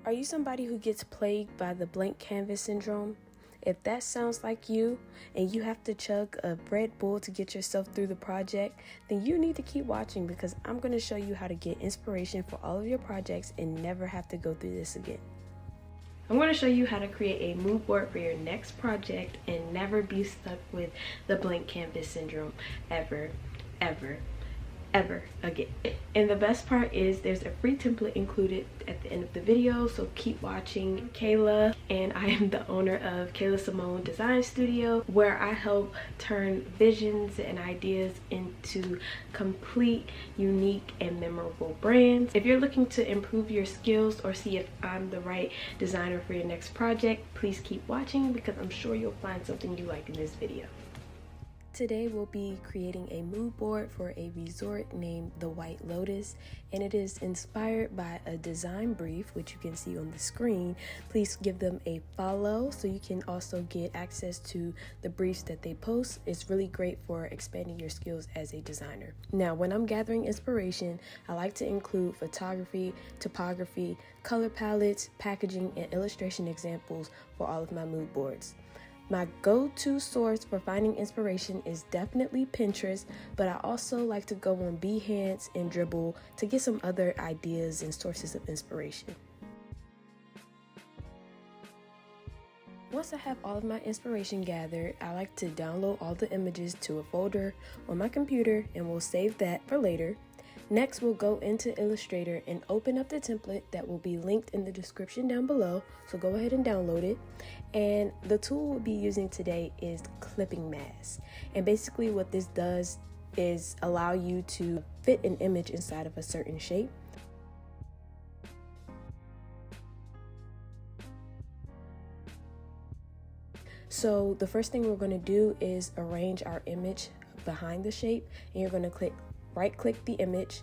Are you somebody who gets plagued by the blank canvas syndrome? If that sounds like you and you have to chug a Red Bull to get yourself through the project, then you need to keep watching because I'm going to show you how to get inspiration for all of your projects and never have to go through this again. I'm going to show you how to create a mood board for your next project and never be stuck with the blank canvas syndrome ever again. And the best part is there's a free template included at the end of the video, so keep watching. Kayla, and I am the owner of Kayla Simone Design Studio, where I help turn visions and ideas into complete, unique, and memorable brands. If you're looking to improve your skills or see if I'm the right designer for your next project, please keep watching because I'm sure you'll find something you like in this video. Today we'll be creating a mood board for a resort named the White Lotus, and it is inspired by a design brief, which you can see on the screen. Please give them a follow so you can also get access to the briefs that they post. It's really great for expanding your skills as a designer. Now, when I'm gathering inspiration, I like to include photography, topography, color palettes, packaging, and illustration examples for all of my mood boards. My go-to source for finding inspiration is definitely Pinterest, but I also like to go on Behance and Dribbble to get some other ideas and sources of inspiration. Once I have all of my inspiration gathered, I like to download all the images to a folder on my computer and we'll save that for later. Next, we'll go into Illustrator and open up the template that will be linked in the description down below, so go ahead and download it. And the tool we'll be using today is Clipping Mask. And basically what this does is allow you to fit an image inside of a certain shape. So the first thing we're going to do is arrange our image behind the shape, and you're going to right click the image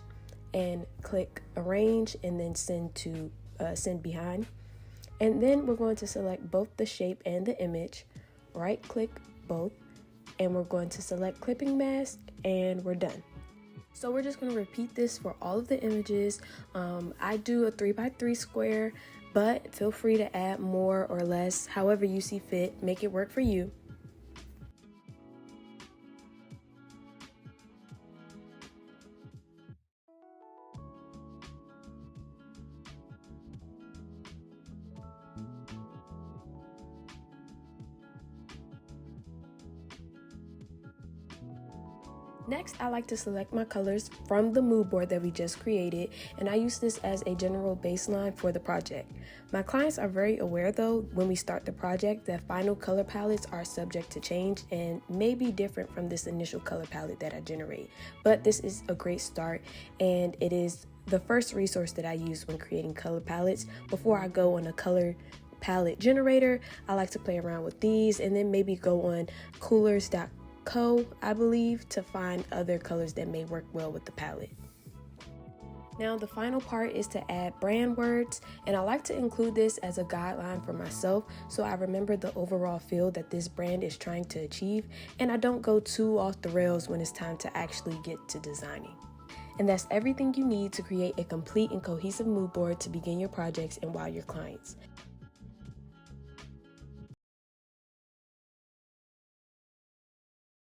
and click arrange and then send to send behind. And then we're going to select both the shape and the image, right click both, and we're going to select Clipping Mask, and we're done. So we're just going to repeat this for all of the images. I do a 3x3 square, but feel free to add more or less, however you see fit. Make it work for you. Next, I like to select my colors from the mood board that we just created, and I use this as a general baseline for the project. My clients are very aware though, when we start the project, that final color palettes are subject to change and may be different from this initial color palette that I generate. But this is a great start, and it is the first resource that I use when creating color palettes. Before I go on a color palette generator, I like to play around with these and then maybe go on coolers.co, I believe, to find other colors that may work well with the palette. Now the final part is to add brand words, and I like to include this as a guideline for myself so I remember the overall feel that this brand is trying to achieve, and I don't go too off the rails when it's time to actually get to designing. And that's everything you need to create a complete and cohesive mood board to begin your projects and wow your clients.